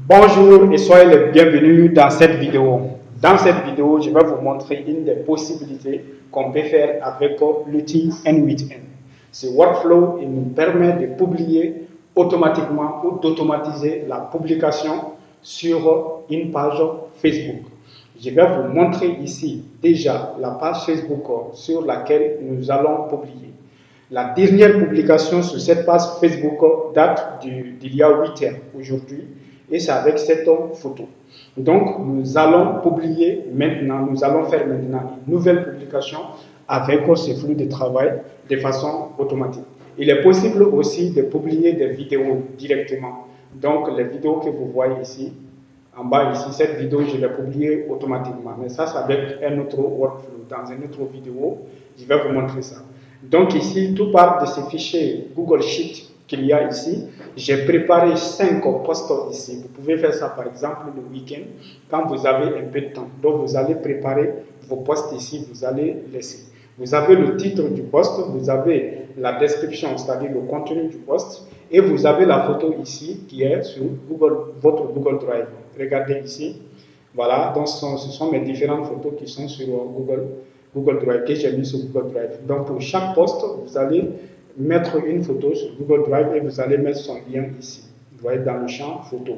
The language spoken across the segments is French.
Bonjour et soyez les bienvenus dans cette vidéo. Dans cette vidéo, je vais vous montrer une des possibilités qu'on peut faire avec l'outil N8N. Ce workflow il nous permet de publier automatiquement ou d'automatiser la publication sur une page Facebook. Je vais vous montrer ici déjà la page Facebook sur laquelle nous allons publier. La dernière publication sur cette page Facebook date d'il y a 8 heures aujourd'hui et c'est avec cette photo. Donc, nous allons publier maintenant, nous allons faire maintenant une nouvelle publication avec ce flux de travail de façon automatique. Il est possible aussi de publier des vidéos directement. Donc, les vidéos que vous voyez ici, en bas ici, cette vidéo, je l'ai publiée automatiquement. Mais ça, c'est avec un autre workflow. Dans une autre vidéo, je vais vous montrer ça. Donc ici, tout part de ces fichiers Google Sheet qu'il y a ici. J'ai préparé 5 posts ici. Vous pouvez faire ça par exemple le week-end quand vous avez un peu de temps. Donc vous allez préparer vos posts ici, vous allez laisser. Vous avez le titre du post, vous avez la description, c'est-à-dire le contenu du post, et vous avez la photo ici qui est sur votre Google Drive. Regardez ici. Voilà, donc ce sont mes différentes photos qui sont sur Google Drive, que j'ai mis sur Google Drive. Donc pour chaque poste, vous allez mettre une photo sur Google Drive et vous allez mettre son lien ici. Vous voyez dans le champ photo.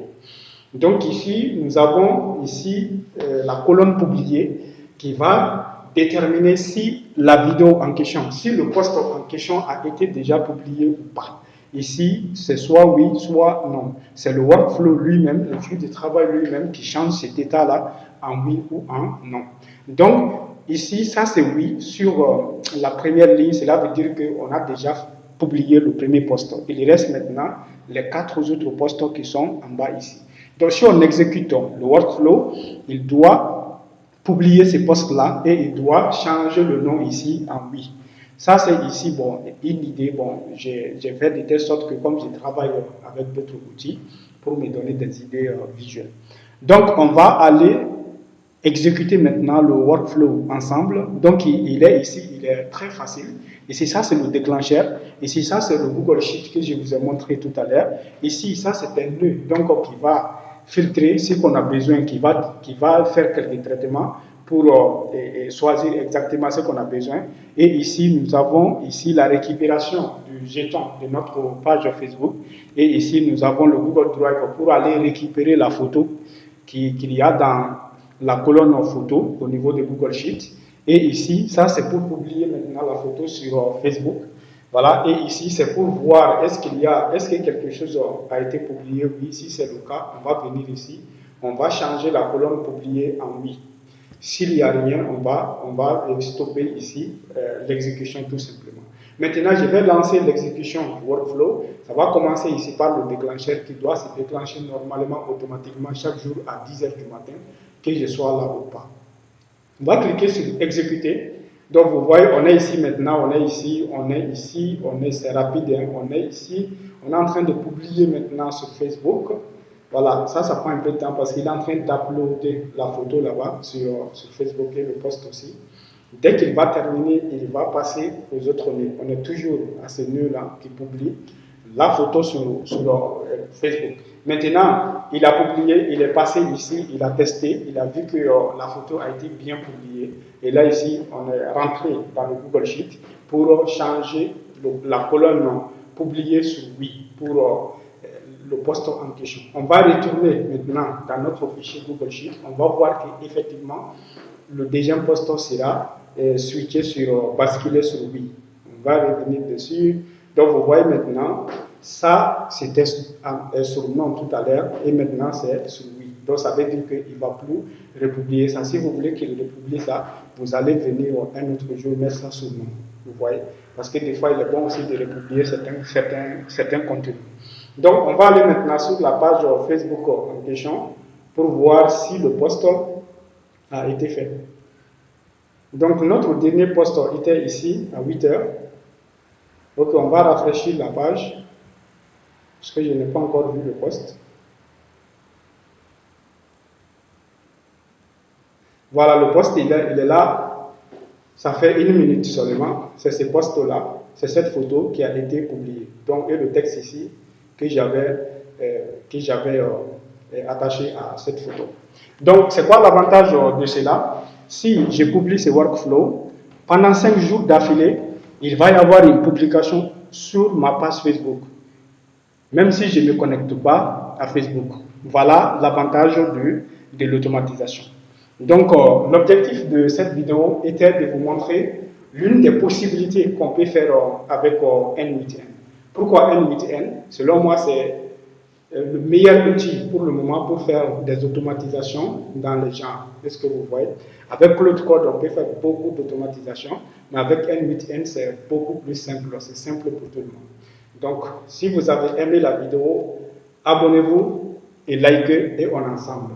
Donc ici, nous avons ici la colonne publiée qui va déterminer si la vidéo en question, si le post en question a été déjà publié ou pas. Ici, c'est soit oui, soit non. C'est le workflow lui-même, le flux de travail lui-même qui change cet état-là en oui ou en non. Donc, ici, ça c'est oui sur la première ligne. Cela veut dire qu'on a déjà publié le premier post. Il reste maintenant les 4 autres postes qui sont en bas ici. Donc, si on exécute le workflow, il doit publier ces postes-là et il doit changer le nom ici en oui. Ça, c'est ici, bon, une idée. Bon, j'ai fait de telle sorte que comme je travaille avec d'autres outils pour me donner des idées visuelles. Donc, on va aller exécuter maintenant le workflow ensemble. Donc, il est ici, il est très facile. Ici, ça, c'est le déclencheur. Ici, ça, c'est le Google Sheet que je vous ai montré tout à l'heure. Ici, ça, c'est un nœud, donc, qui va filtrer ce qu'on a besoin, qui va faire quelques traitements pour choisir exactement ce qu'on a besoin. Et ici, nous avons ici la récupération du jeton de notre page Facebook. Et ici, nous avons le Google Drive pour aller récupérer la photo qu'il y a dans la colonne photo au niveau de Google Sheet. Et ici, ça c'est pour publier maintenant la photo sur Facebook. Voilà, et ici c'est pour voir est-ce que quelque chose a été publié. Oui, si c'est le cas, on va venir ici, on va changer la colonne publiée en oui. S'il n'y a rien, on va stopper ici l'exécution tout simplement. Maintenant, je vais lancer l'exécution du workflow. Ça va commencer ici par le déclencheur qui doit se déclencher normalement automatiquement chaque jour à 10 h du matin, que je sois là ou pas. On va cliquer sur exécuter. Donc vous voyez, on est ici maintenant, on est ici, c'est rapide, hein, on est ici, on est en train de publier maintenant sur Facebook. Voilà, ça prend un peu de temps parce qu'il est en train d'uploader la photo là-bas sur Facebook et le post aussi. Dès qu'il va terminer, il va passer aux autres nœuds. On est toujours à ce nœud-là qui publie la photo sur Facebook. Maintenant, il a publié, il est passé ici, il a testé, il a vu que la photo a été bien publiée. Et là, ici, on est rentré dans le Google Sheet pour changer la colonne publiée sur oui, pour le poste en question. On va retourner maintenant dans notre fichier Google Sheet. On va voir qu'effectivement, le deuxième poste sera switché sur, basculé sur oui. On va revenir dessus. Donc, vous voyez maintenant, ça, c'était sur non tout à l'heure, et maintenant, c'est sur oui. Donc, ça veut dire qu'il ne va plus republier ça. Si vous voulez qu'il republie ça, vous allez venir un autre jour mettre ça sur non. Vous voyez? Parce que des fois, il est bon aussi de republier certains contenus. Donc, on va aller maintenant sur la page Facebook en question pour voir si le post a été fait. Donc, notre dernier post était ici à 8 h. Donc, on va rafraîchir la page parce que je n'ai pas encore vu le post. Voilà, le post, il est là. Ça fait 1 minute seulement. C'est ce post-là. C'est cette photo qui a été publiée. Donc, et le texte ici que j'avais attaché à cette photo. Donc, c'est quoi l'avantage de cela? Si je publie ce workflow, pendant 5 jours d'affilée, il va y avoir une publication sur ma page Facebook, même si je ne me connecte pas à Facebook. Voilà l'avantage de l'automatisation. Donc, l'objectif de cette vidéo était de vous montrer l'une des possibilités qu'on peut faire avec N8N. Pourquoi N8N? Selon moi, c'est le meilleur outil pour le moment pour faire des automatisations dans les genres. Est-ce que vous voyez? Avec Cloud Code, on peut faire beaucoup d'automatisation, mais avec N8N, c'est beaucoup plus simple. C'est simple pour tout le monde. Donc, si vous avez aimé la vidéo, abonnez-vous et likez et on est ensemble.